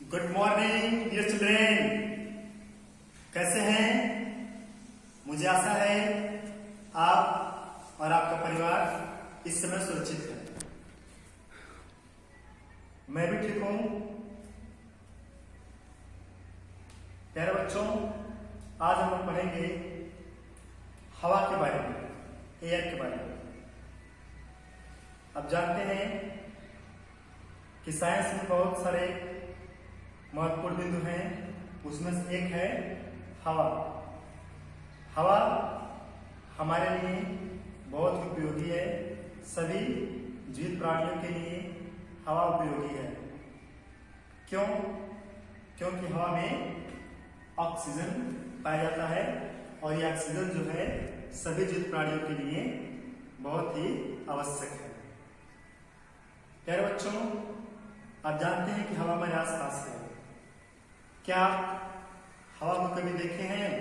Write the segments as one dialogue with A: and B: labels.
A: Good morning dear children, कैसे हैं? मुझे आशा है आप और आपका परिवार इस समय सुरक्षित है। मैं भी ठीक हूं। प्यारे बच्चों, आज हम लोग पढ़ेंगे हवा के बारे में, एयर के बारे में। अब जानते हैं कि साइंस में बहुत सारे महत्वपूर्ण बिंदु हैं, उसमें से एक है हवा। हवा हमारे लिए बहुत उपयोगी है। सभी जीवित प्राणियों के लिए हवा उपयोगी है। क्यों? क्योंकि हवा में ऑक्सीजन पाया जाता है और यह ऑक्सीजन जो है सभी जीवित प्राणियों के लिए बहुत ही आवश्यक है। प्यारे बच्चों, आप जानते हैं कि हवा हमारे आसपास है। क्या हवा को कभी देखे हैं?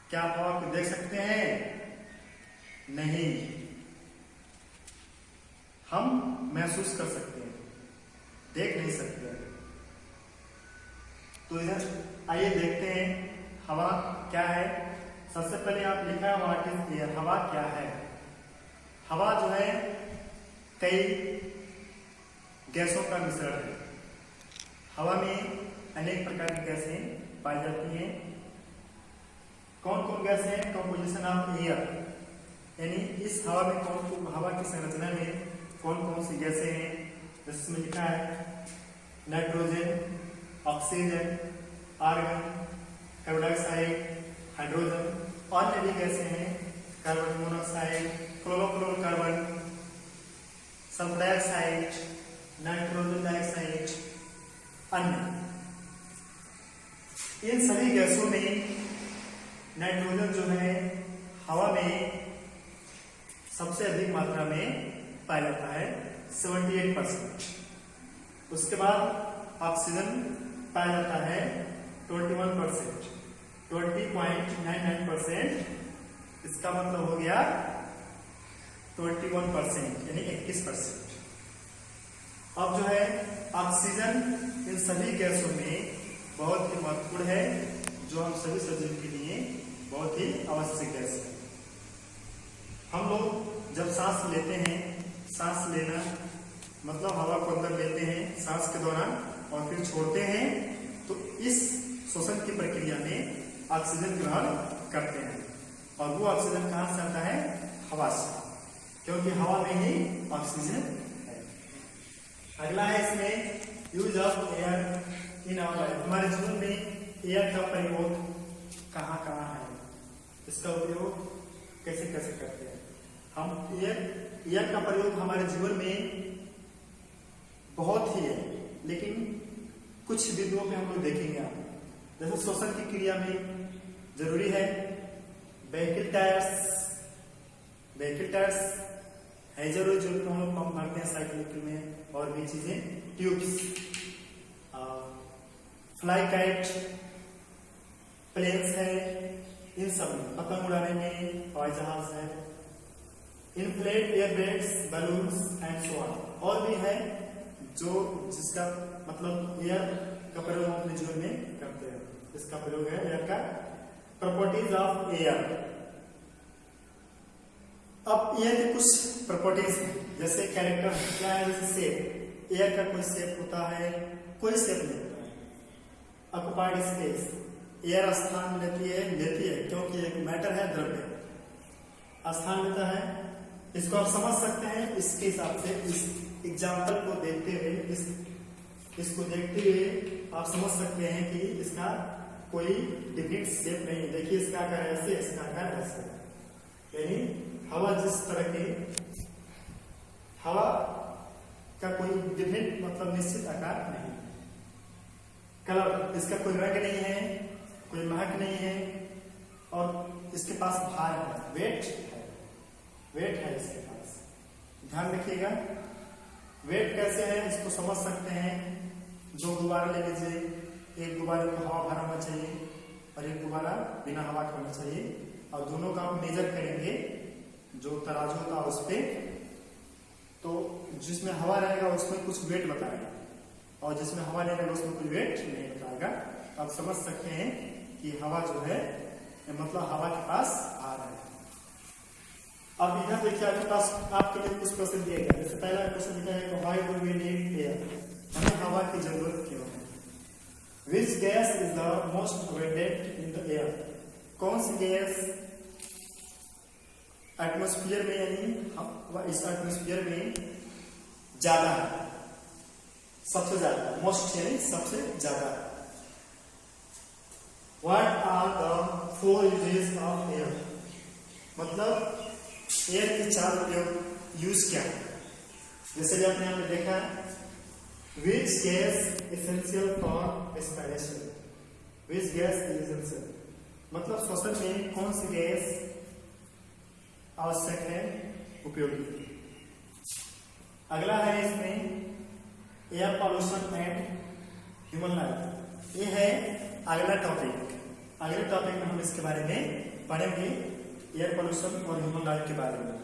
A: क्या आप हवा को देख सकते हैं? नहीं, हम महसूस कर सकते हैं, देख नहीं सकते। तो इधर आइए देखते हैं हवा क्या है। सबसे पहले आप लिखा है व्हाट इज एयर। हवा क्या है? हवा जो है कई गैसों का मिश्रण है। हवा में अनेक प्रकार की गैसें पाई जाती हैं। कौन कौन गैसें हैं? कंपोजिशन ऑफ एयर, यानी इस हवा में हवा की संरचना में कौन कौन सी गैसें हैं। जिसमें लिखा है nitrogen, oxygen, argon, carbon dioxide, hydrogen. अन्य भी गैसें हैं carbon monoxide, chlorofluorocarbon, sulphur dioxide, nitrogen dioxide, अन्य। इन सभी गैसों में नाइट्रोजन जो है हवा में सबसे अधिक मात्रा में पाया जाता है, 78%। उसके बाद ऑक्सीजन पाया जाता है 21%, 20.99%। इसका मतलब हो गया 21%, यानी 21%। अब जो है ऑक्सीजन इन सभी गैसों में बहुत ही महत्वपूर्ण है, जो हम सभी सजीव के लिए बहुत ही आवश्यक गैस है। हम लोग जब सांस लेते हैं, सांस लेना मतलब हवा को अंदर लेते हैं सांस के दौरान और फिर छोड़ते हैं, तो इस श्वसन की प्रक्रिया में ऑक्सीजन ग्रहण करते हैं। और वो ऑक्सीजन कहाँ से आता है? हवा से, क्योंकि हवा में ही ऑक्सीजन है। अगला है इसमें use of air in our life. हमारे जीवन में एयर का प्रयोग कहाँ कहाँ है, इसका उपयोग कैसे कैसे करते हैं हम? एयर का प्रयोग हमारे जीवन में बहुत ही है, लेकिन कुछ बिंदुओं पे हम लोग देखेंगे। आप जैसे श्वसन की क्रिया में जरूरी है व्हीकल टायर्स है जरूरी, जो हम लोग पंप भरते हैं साइकिल में, और भी चीजें, ट्यूब्स, फ्लाई काइट, प्लेन्स है, इन सब में, पतंग उड़ाने में हवाई जहाज है, inflate air bags, balloons and so on. और भी है जो जिसका मतलब एयर का प्रयोग हम अपने जीवन में करते हैं। इसका प्रयोग है एयर का। Properties of air. अब एयर की कुछ प्रॉपर्टीज हैं, जैसे कैरेक्टर क्या है, जैसे शेप। एयर का कोई शेप होता है, कोई शेप नहीं होता है। ऑक्युपाइड स्पेस, एयर स्थान लेती है क्योंकि एक मैटर है, द्रव्य स्थान लेता है। इसको आप समझ सकते हैं इसके हिसाब से, इस एग्जाम्पल को देखते हुए, इसको देखते हुए आप समझ सकते हैं कि इसका कोई डिफिनिट शेप नहीं है। देखिए इसका आकार ऐसे, इसका आकार ऐसे, यानी हवा जिस तरह की, हवा का कोई डिफिनिट मतलब निश्चित आकार नहीं। कलर, इसका कोई रंग नहीं है, कोई महक नहीं है, और इसके पास भार है, वेट है इसके पास। ध्यान रखिएगा, वेट कैसे है इसको समझ सकते हैं। दो गुब्बारे ले लीजिए, एक गुब्बारे को हवा भरा होना चाहिए और एक गुब्बारा बिना हवा के होना चाहिए, और दोनों का आप मेजर करेंगे जो तराजू का उस पे, तो जिसमें हवा रहेगा उसमें कुछ वेट बताएगा, और जिसमें हवा लेने में उसमें कोई वेट नहीं बताएगा। आप समझ सकते हैं कि हवा जो है मतलब हवा के पास आ रहा है। अब इधर देखिए आपके पास आपके लिए कुछ क्वेश्चन दिए गए। जैसे पहला क्वेश्चन दिया है why do we need air, हमें हवा की जरूरत क्यों है। Which gas is the most abundant in the air, कौन सी गैस एटमॉस्फेयर में यानी इस एटमॉस्फेयर में ज्यादा है, सबसे ज्यादा, मोस्ट यानी सबसे ज्यादा। What are the 4 uses of air, मतलब एयर के 4 उपयोग यूज क्या है। जैसे कि आपने यहाँ पे देखा है which gas essential for respiration, which gas is essential मतलब श्वसन में कौन सी गैस आवश्यक है, उपयोगी। अगला है इसमें air pollution and human life, ये है अगला टॉपिक। अगले टॉपिक में हम इसके बारे में पढ़ेंगे, एयर पॉल्यूशन और ह्यूमन लाइफ के बारे में।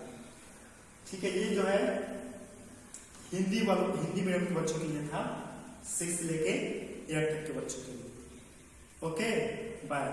A: ठीक है, ये जो है हिंदी मीडियम के बच्चों के लिए था, 6 से लेके 8 तक के बच्चों के लिए। Okay, bye.